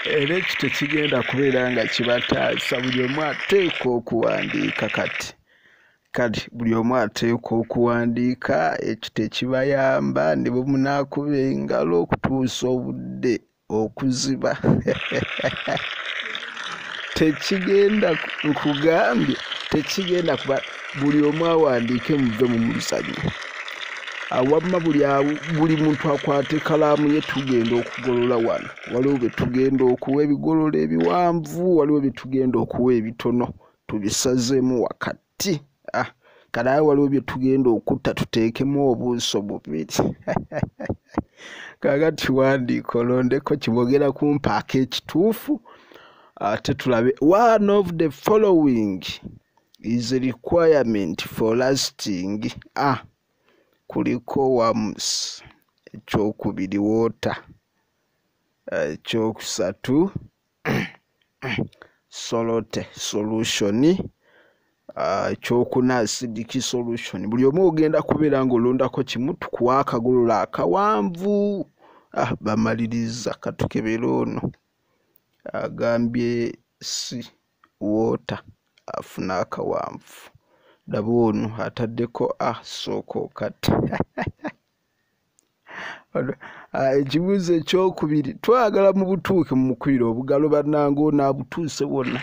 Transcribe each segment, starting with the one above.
era ekyo tekigenda kubeera nga kibataasa. Buli omu ateekwa okuwandiika kati buli omu ateekwa okuwandiika. Ekyo tekibayamba ne bwe munaakuba engalo okutuusa obudde okuziba. Tekigenda nkugambye, tekigenda kuba buli omu awandiike muve mu muzannyo. Awamma buli muntu akwate kalaamu ye, tugenda okugolola wano. Waliwo bye tugenda okuwa ebigolola ebiwanvu, waliwo bye tugenda okuwa ebitono tubisazeemu wakati. Kale waliwo bye tugenda okutta tuteekemu obuuso bubiri. Kaakati wandiika olondeko kibogera kumpaako ekituufu. Ate tulabe. One of the following is a requirement for lasting. Kuliko worms. Ekyokubiri water. Ekyokusatu salt solution. Ekyokuna acidic solution. Buli omu ogenda kubeera ng'olondako kimu tukuwa akagolola akawanvu. Bamaliriza katukebera ono. Agambye si water afuna akawanvu. Daba ono ataddeko sooka okati. Ekibuuzo ekyokubiri, twagala mu butuuke mu mukwira obugalo bannange ono abutuuse wonna.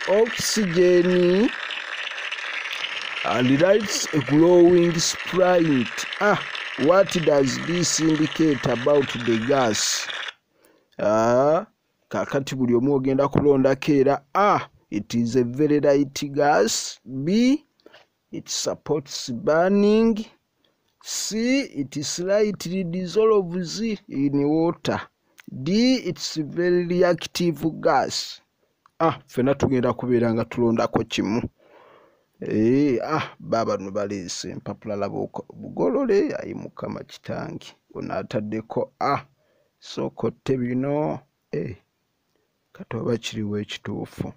Oxygen lights a glowing sprite. What does this indicate about the gas? Kakati buli omu ogenda kulondako era it is a very light gas. B, it supports burning. C, it slightly dissolves in water. D, it's very reactive gas. Fena tugenda kubeera nga tulondako kimu. Baba no baleese empapula labo bugolole ayi mukama kitangi. Ono ataddeko sookotte bino. Kati oba kiriwo ekituufu.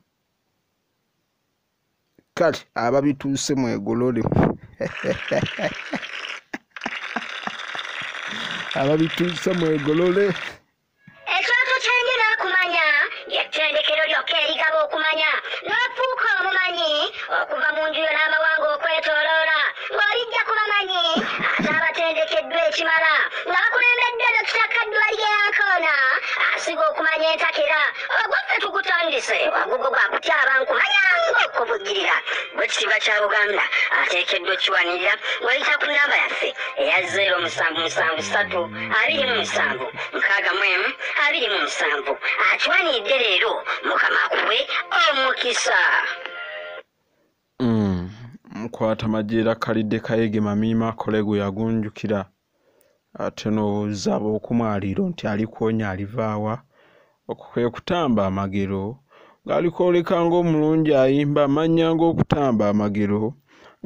Kale ababituuse mwegolole. Ababituuse mwegolole. Ekyoto kyange n'okumanya yettendekero lyokka erigaba okumanya n'ofuuka omumanyi okuva mu nju yo n'amawanga okwetooloola ng'olijja kubamanyi ate abatendekeddwa ekimala nga bakulembedde Dokita Kaddwali Yankoona asiga okumanya entakera ogwaffe tugutandise wagugo gwa kutyaba nkumanya ng'okubugirira bw'ekitiibwa kya Buganda ateekeddwa okiwanirira ng'oyita ku nnamba yaffe eya 07732761 akiwaniridde leero mukama akuwe omukisa. Mukwata majeera kalidde kayege mamiima kolego yagunjukira. Ate n'obuuza ab'okumwaliiro nti alikonya alivaawa. Okwe kutamba amagero ng'alikwoleka ng'omulungi ayimba amanya ng'okutamba amagero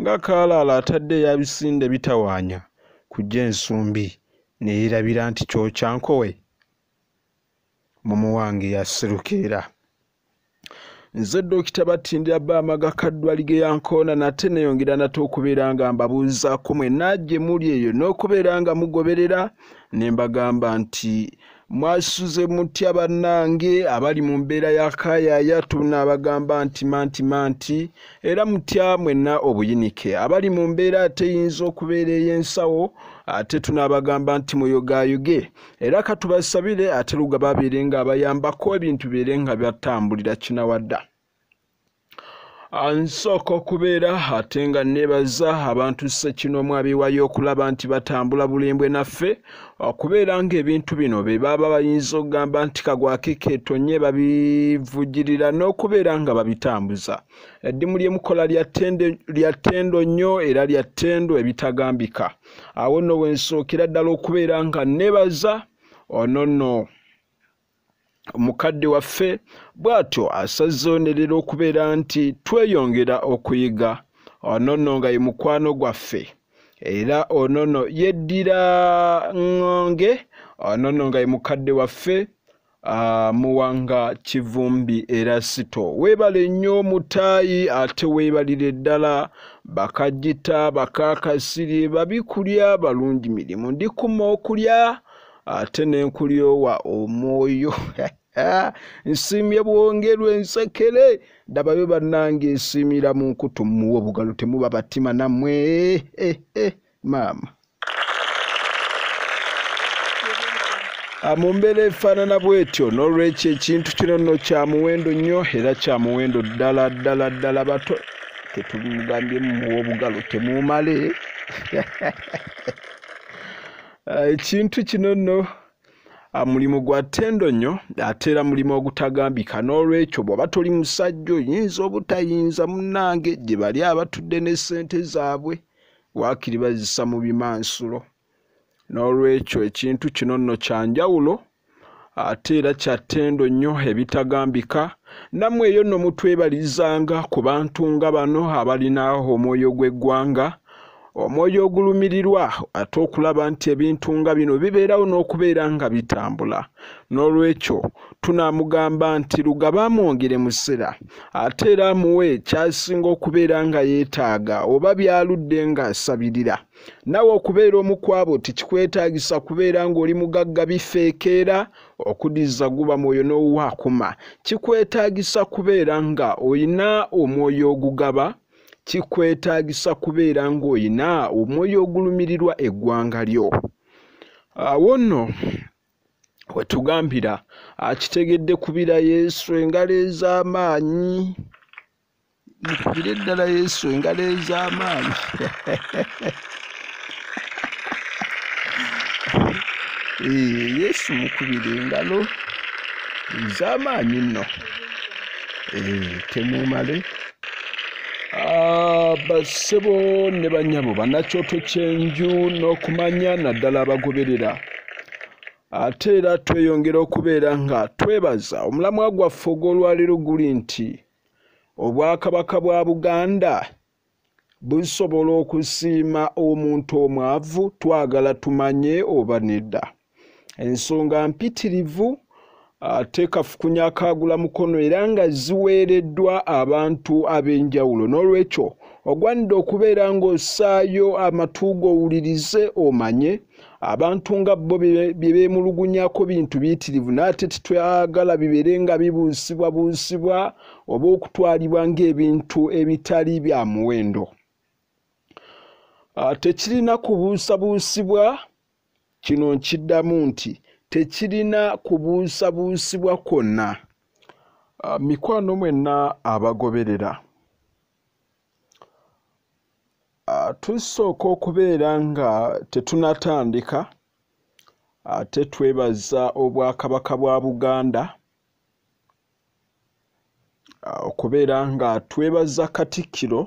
nga kaalaala atadde yabisinde bitawaanya kujja ensumbi neerabira nti kyokyankowe mumu wange yaserukeera. Nze Dokita Batindira Bamaga Kaddwali Yankoona nate neeyongera nate okubeera nga mbabuuzaako mwenna gye muli eyo n'okubeera nga mugoberera ne mbagamba nti mwasuze mutya bannange abali mu mbeera ya kaayaaya tunaabagamba nti manti era mutya mwenna obuyinike abali mu mbeera teyinza okubeera ey'ensawo ate tunaabagamba nti muyogayoge era katubasabire ate luga babeere nga abayambako ebintu bibeere nga byatambulira kinawadda. Nsooka okubeera ate nga neebaza abantu Ssekinomu abeewayo okulaba nti batambula bulembwe naffe okubeera ng'ebintu bino be baba bayinza okugamba nti kagwake keetonye babivujjirira n'okubeera nga babitambuza. Eddimu lyemukola lya ttendo nnyo era lya ttendo ebitagambika. Awo nno wensookera ddala okubeera nga neebaza ono omukadde waffe bw'atyo asazoonerera okubeera nti tweyongera okuyiga. Ono nno nga ye mukwano gwaffe era ono nno yeddira ŋŋonge. Ono nno nga ye mukadde waffe Muwanga Kivumbi Erasito. Webale nnyo Mutaayi ate webalire ddala bakajita bakakasiri babikulya balungi mirimu ndikuma okulya ate nenkulyowa omwoyo nsimye bwongerwe nsekere dabayo bannange nsimira mu nkutu muwo bugalo temuba batima namwe mama Amumbere efaanana bwetyo n'olwekyo ekintu kino nno kya muwendo nnyo era kya muwendo ddala bato tetugambye muwo obugalo temumale ekintu kino nno mulimu gwa ttendo nnyo ate era mulimu ogutagambika n'olwekyo bw'oba toli musajja oyinza obutayinza munnange gye bali abatudde ne ssente zaabwe waakiri bazisa mu bimansulo n'olwekyo ekintu kino nno kya njawulo ate era kya ttendo nnyo ebitagambika nammwe eyo nno mutwebalizanga ku bantu nga bano abalina omwoyo gw'eggwanga omwoyo ogulumirirwa ate okulaba nti ebintu nga bino bibeerawo n'okubeera nga bitambula n'olwekyo tunaamugamba nti Lugaba amwongere musera ate era amuwe kyasinga okubeera nga yeetaaga oba byaludde ng'asabirira nawe okubeera omukwabo tikikwetaagisa kubeera ng'oli mugagga bifeekeera okuddiza guba mwoyo n'owuwaakuma kikwetaagisa kubeera nga oyina omwoyo ogugaba kikwetaagisa kubeera ng'oyina omwoyo ogulumirirwa eggwanga lyo awo nno wetugambira akitegedde kubira Yesu engalo ez'amaanyi mukubire ddala Yesu engalo ez'amaanyi Yesu mukubire engalo ez'amaanyi nno temumale basebo ne banyabo banakyoto kyenju n'okumanya naddala abagoberera ate era tweyongera okubeera nga twebaza omulamwa gwaffe ogw'olwaleero guli nti Obwakabaka bwa Buganda busobola okusiima omuntu omwavu twagala tumanye oba nedda ensonga mpitirivu ate kafukunya akaagula mukono era nga ziweereddwa abantu ab'enjawulo n'olwekyo ogwanidde okubeera ng'ossaayo amatu go owulirize omanye abantu nga bo bye beemulugunyako bintu biyitirivu n'ate titwagala bibeere nga bibuusibwa oba okutwalibwa ng'ebintu ebitali bya muwendo tekirina kubuusabuusibwa kino nkiddamu nti tekirina kubuusabuusibwa kwonna mikwano mwenna abagoberera tusooka okubeera nga tetunatandika ate twebaza Obwakabaka bwa Buganda okubeera nga twebaza Katikkiro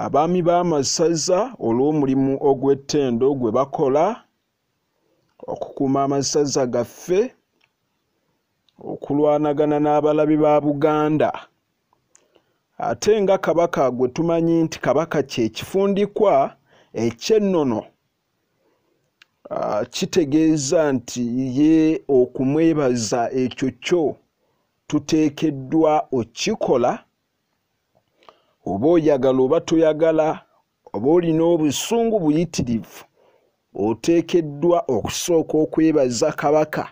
abaami b'amasaza olw'omulimu ogw'ettendo gwe bakola okukuuma amasaza gaffe okulwanagana n'abalabi ba Buganda ate nga Kabaka gwe tumanyi nti Kabaka kye kifundikwa eky'ennono kitegeeza nti ye okumwebaza ekyo kyo tuteekeddwa okikola oba oyagala oba toyagala oba olina obusungu buyitirivu oteekeddwa okusooka okwebaza Kabaka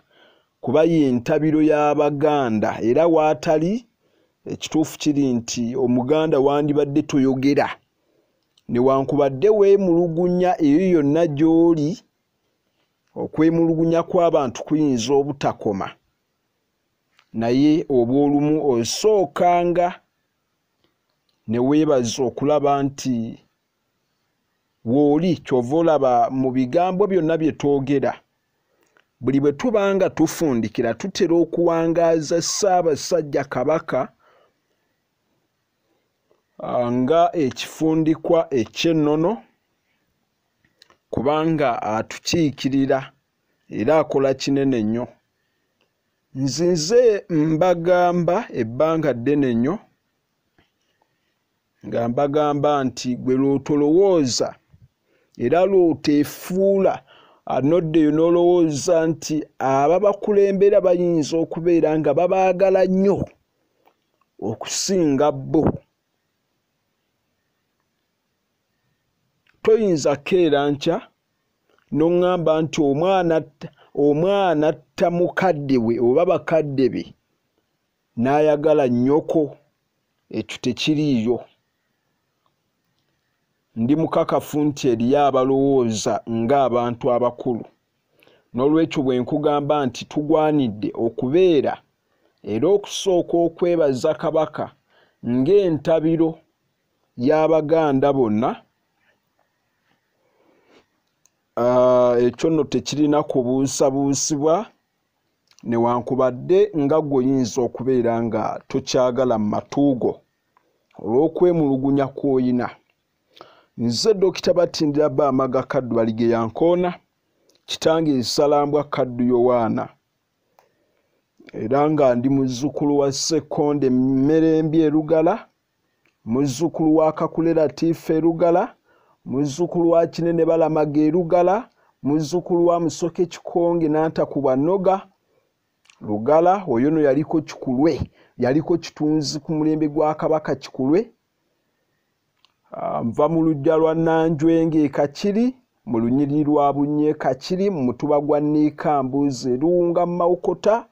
kuba ye ntabiro y'Abaganda era waatali ekituufu kiri nti Omuganda wandibadde toyogera newankubadde weemulugunya eyo yonna gy'oli okwemulugunya kw'abantu kuyinza obutakoma naye oba olumu osookanga ne weebaza okulaba nti wooli kyova olaba mu bigambo byonna bye twogera buli bwe tuba nga tufundikira tutera okuwangaaza Ssaabasajja Kabaka nga ekifundikwa eky'ennono kubanga atukiikirira era akola kinene nnyo nzinze mbagamba ebbanga ddene nnyo nga mbagamba nti gwe lw'otolowooza era lw'oteefuula anoddeyo n'olowooza nti ababakulembera bayinza okubeera nga babaagala nnyo okusinga bo. Toyinza keera nkya n'oŋŋamba nti omwana atta mukadde we oba bakadde be n'ayagala nnyoko. Ekyo tekiriiyo. Ndi mukakafu nti eriyo abalowooza ng'abantu abakulu. N'olwekyo bwe nkugamba nti tugwanidde okubeera era okusooka okwebaza Kabaka ng'entabiro y'Abaganda bonna, ekyo nno tekirina kubuusabuusibwa newankubadde nga gweoyinza okubeera nga tokyagala mu matuugo olw'okwemulugunya kw'oyina. Nze Dokita Batindira Baamaga Kaddu Balige Yankoona, kitange Nsalambwa Kaddu Yowaana, era nga ndi muzzukulu wa Ssekkonde Mmerembye Erugala, muzzukulu wa Kakule Latiifu Erugala, muzzukulu wa Kinene Balamaga Erugala, muzzukulu wa Musoke Kikonge Nantakubwa Noga Lugala. Oyo no yaliko Kikulwe, yaliko kitunzi ku mulembe gwa Kabaka Kikulwe. Nva mu luggya lwa Nanjwenge Kakiri, mu lunyiriri lwa Bunye Kakiri, mu mutuba gwa Nikambuzi Erunga Mawokota,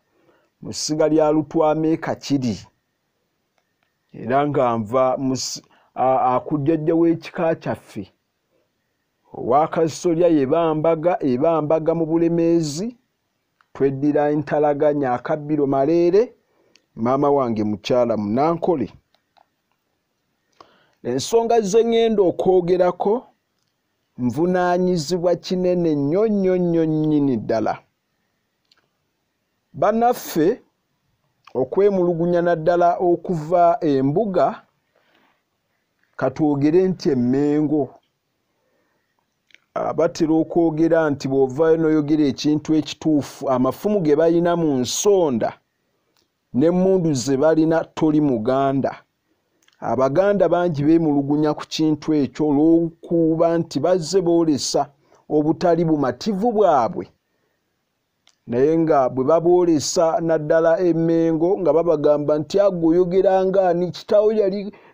mu ssiga lya Lutwame Kakiri. Era nga nva akujjajja w'ekika kyaffe owa Kasolya Ebambaga mu Bulemeezi, tweddira Entalaganya Akabbiro Maleere, maama wange mukyala Munankole. Ensonga ze ŋŋenda okwogerako nvunaanyizibwa kinene nnyo nnyini ddala. Bannaffe okwemulugunya naddala okuva embuga, katwogere nti emmengo. Batera okwogera nti bw'ovaayo n'oyogera ekintu ekituufu, amafumu ge balina mu nsonda n'emmundu ze balina toli Muganda. Abaganda bangi beemulugunya ku kintu ekyo olw'okuba nti bazze boolesa obutali bumativu bwabwe, naye nga bwe baboolesa naddala emmengo nga babagamba nti agwe oyogera ng'ani, kitaawo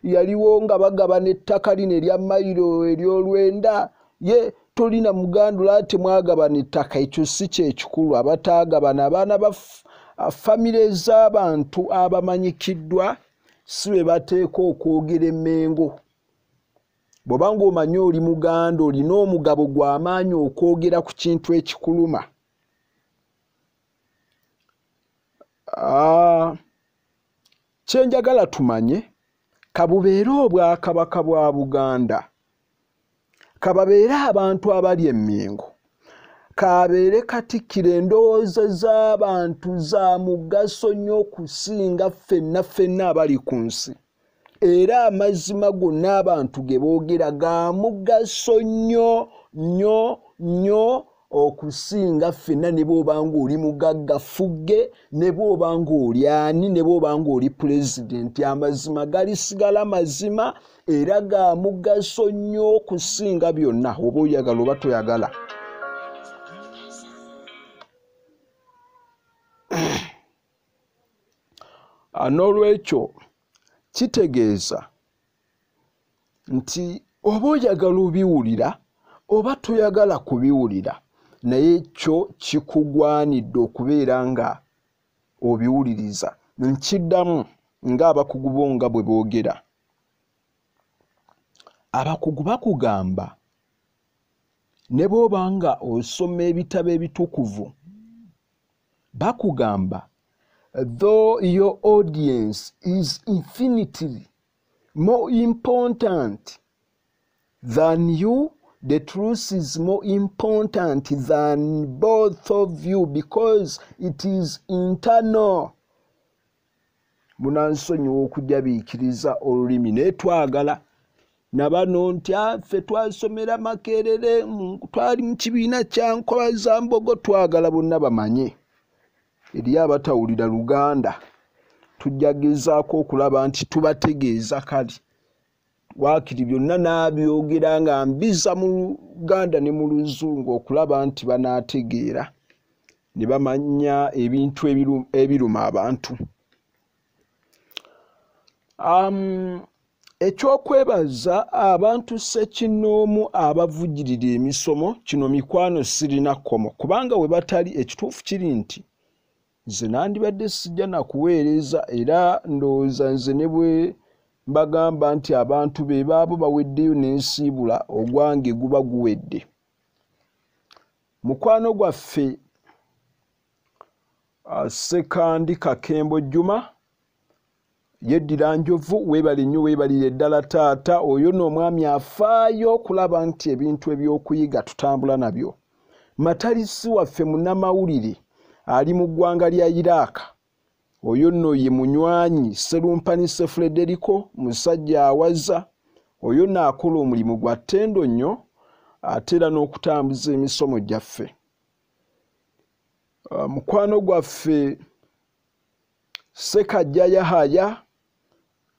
yaliwo nga bagabana ettaka lino erya mayiro ery'olwenda, ye tolina Muganda olwa temwagabana ettaka. Ekyo si kyekikulu. Abataagabana abaana ba famire z'abantu abamanyikiddwa si be bateeka okwogera emmengo. Bw'oba ng'omanyi oli Muganda olina omugabo gw'amaanyi okwogera ku kintu ekikuluma. Kyenjagala tumanye, kabubeere Obwakabaka bwa Buganda, kababeere abantu abali emmengo, kabeere Katikkiro endowooza z'abantu za mugaso nnyo okusinga ffenna abali ku nsi, era amazima gonna abantu ge boogera ga mugaso nnyo okusinga ffenna, ne bw'oba ng'oli mugagga fugge, ne bw'oba ng'oli ani, ne bw'oba ng'oli pulezidenti, amazima galisigala mazima era ga mugaso nnyo okusinga byonna, oba oyagala oba toyagala. N'olwekyo kitegeeza nti oba oyagala obiwulira oba toyagala kubiwulira, naye kyo kikugwanidde okubeera nga obiwuliriza. Nkiddamu ng'abakugu bo nga bwe boogera. Abakugu bakugamba ne bw'oba nga osoma ebitabo ebitukuvu, bakugamba though your audience is infinitely more important than you, the truth is more important than both of you because it is internal. Munansonyiwa okujabiikiriza olulimi naye twagala na bano nti ffe twasomera Makerere, twali mu kibiina kya Nkoba za Mbogo, twagala bonna bamanye. Eri abatawulira Luganda tujja gezaako okulaba nti tubategeeza kali waakiri byonna n'abyogera nga mbiza mu Luganda ne mu Luzungu okulaba nti banaategeera ne bamanya ebintu ebiruma abantu. Ekyokwebaza abantu ssekinnoomu abavujjirira emisomo kino mikwano sirina kkomo kubanga we batali ekituufu kiri nti nze nandibadde sijja na kuweereza era ndowooza nze ne bwe mbagamba nti abantu be baabo baweddeyo n'ensiibula ogwange guba guwedde. Mukwano gwaffe Sekandi Kakembo Juma yeddira Njovu weebale nnyo weebalire ddala taata oyo n'omwami afaayo okulaba nti ebintu ebyokuyiga tutambula nabyo. Matalisi waffe munnamawulire ali mu ggwanga lya Iraq oyo nno ye munywanyi Serumpani Frederico musajja awaza oyo naakola omulimu gwa ttendo nnyo ate era n'okutambuza emisomo gyaffe. Mukwano gwaffe Sekajja Yahaya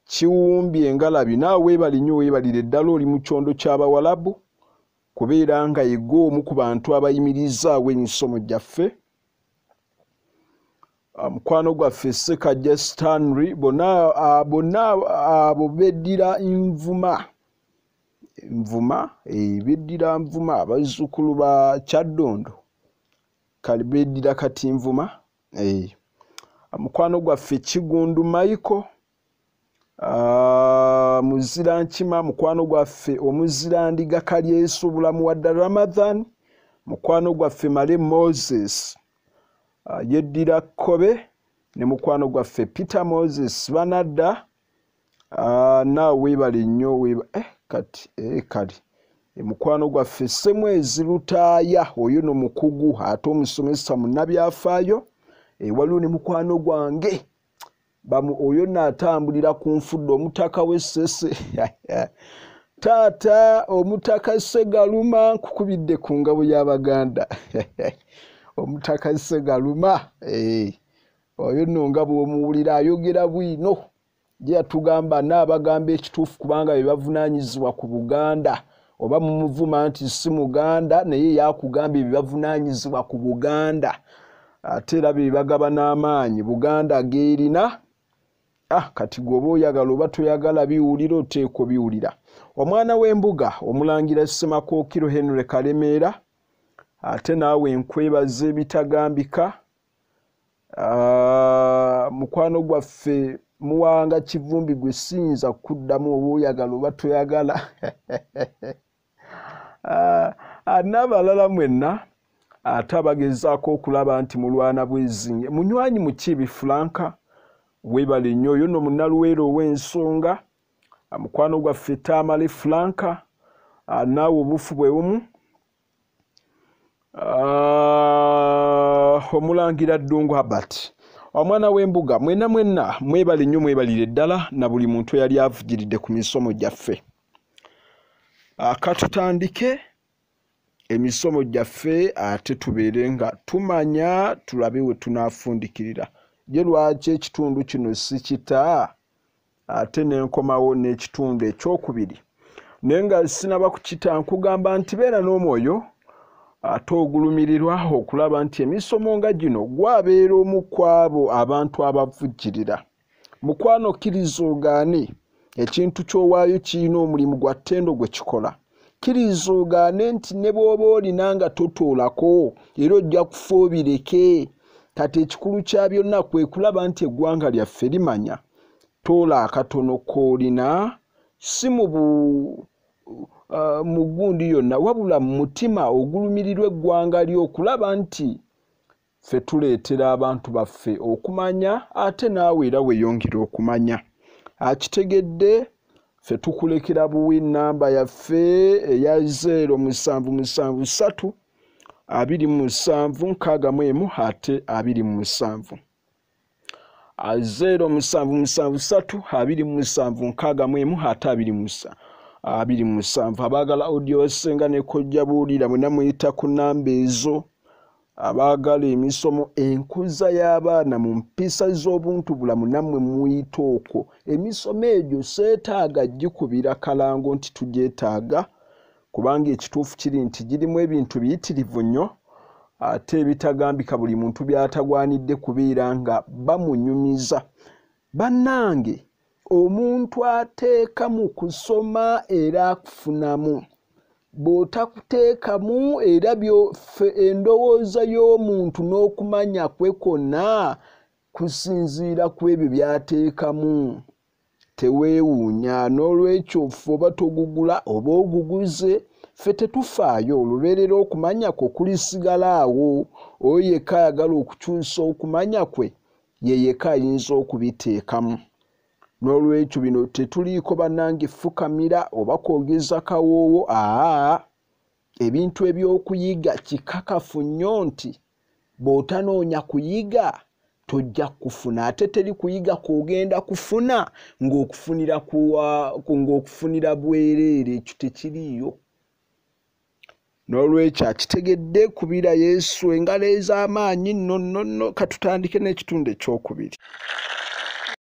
Kiwumbi Engalabi naawe weebali nnyo weebalire ddala oli mu kyondo ky'Abawalabu kubeera nga yegwe omu ku bantu abayimirizaawo emisomo gyaffe. Mukwano gwaffe Sekajja Stanley bonna abo beddira Nvuma beddira Nvuma abazzukulu ba Kyaddondo kale beddira kati Nvuma. Mukwano gwaffe Kigundu Michael muzira nkima mukwano gwaffe omuzira ndiga Kalyesu bulamu wadda Ramadhan mukwano gwaffe Male Moses yeddira Kobe ne mukwano gwaffe Peter Moses banadda naawe weebale nnyo kati kale mukwano gwaffe Semwezi Lutaaya oyo n'omukugu ate omusomesa munnabyafaayo waliwo ne mukwano gwange oyo n'atambulira ku nfudde omutaka w'Essese taata omutaka Ssegaluma nkukubidde ku ngabo y'Abaganda omutaka Ssegaluma oyo nno nga bw'omuwulira ayogera bwino gye yatugamba n'abagamba ekituufu kubanga be bavunaanyizibwa ku Buganda oba mumuvuma nti si Muganda naye yakugamba ebibavunaanyizibwa ku Buganda ate era be bagaba n'amaanyi Buganda geerina. Kati gwoba oyagala oba toyagala biwulira oteeka obiwulira. Omwana w'embuga omulangira Ssemakookiro Henry Kalemeera ate naawe nkwebaza ebitagambika. Mukwano gwaffe Muwanga Kivumbi gwe siyinza kuddamu oba oyagala oba toyagala. N'abalala mwenna ate abagezaako okulaba nti mulwana bwezinge. Munywanyi Mukiibi Franka weebale nnyo oyo nno munnaluweero ow'ensonga. Mukwano gwaffe Tamale Franka naawe obufu bwe bumu. Omulangira Ddungu Albert omwana w'embuga mwenna mwebale nnyo mwebalire ddala na buli muntu eyali avugiridde ku misomo gyaffe. Katutandike emisomo gyaffe ate tubeere nga tumanya tulabe we tunaafundikirira. Ye lwaki ekitundu kino sikita ate n'enkomawo n'ekitundu ekyokubiri naye nga sinaba kukita nkugamba nti beera n'omwoyo ate ogulumirirwa okulaba nti emisomo nga gino gwabeera omu ku abo abantu abavujjirira. Mukwano kkiriza ogaane ekintu ky'owaayo kirina omulimu gwa ttendo gwe kikola. Kkiriza ogaane nti ne bw'oba olina nga totoolako era ojja kufa obireke. Kati ekikulu kya byonna kwe kulaba nti eggwanga lyaffe limanya toola akatono k'olina si mu gundi yonna wabula mu mutima ogulumirirwa eggwanga lyo okulaba nti ffe tuleetera abantu baffe okumanya ate naawe era weeyongera okumanya. Akitegedde ffe tukulekera buwi nnamba yaffe eya 0773 2761 ate 27 0773 2761 ate 27 abagala audio wasenga ne kojja buulira mwenna muyita ku nnamba ezo abaagala emisomo enkuza y'abaana mu mpisa z'obuntu bulamu nammwe muyita okwo. Emisomo egyo seetaaga gikubira kalango nti tugyetaaga, kubanga ekituufu kiri nti girimu ebintu biyitirivu nnyo ate ebitagambika buli muntu by'atagwanidde kubeera nga bamunyumiza. Bannange, omuntu ateeka mu kusoma era akufunamu. Bw'otakuteekamu era endowooza y'omuntu n'okumanya kwe kwonna kusinziira ku ebyo by'ateekamu. Teweewuunya, n'olwekyo ffe oba togugula oba oguguze, ffe tetufaayo, olubeerera okumanya kwe kulisigala awo. Oyo yekka ayagala okukyusa okumanya kwe, ye yekka ayinza okubiteekamu. N'olwekyo bino tetuliiko bannange fukamira oba kwogeza kawoowo. Ebintu eby'okuyiga kikakafu nnyo nti bw'otanoonya kuyiga tojja kufuna, ate teri kuyiga kw'ogenda kufuna ng'okufunira bwereere, ekyo tekiriiyo. N'olwekyo akitegedde kubira Yesu engalo ez'amaanyi nno. Katutandike n'ekitundu ekyokubiri.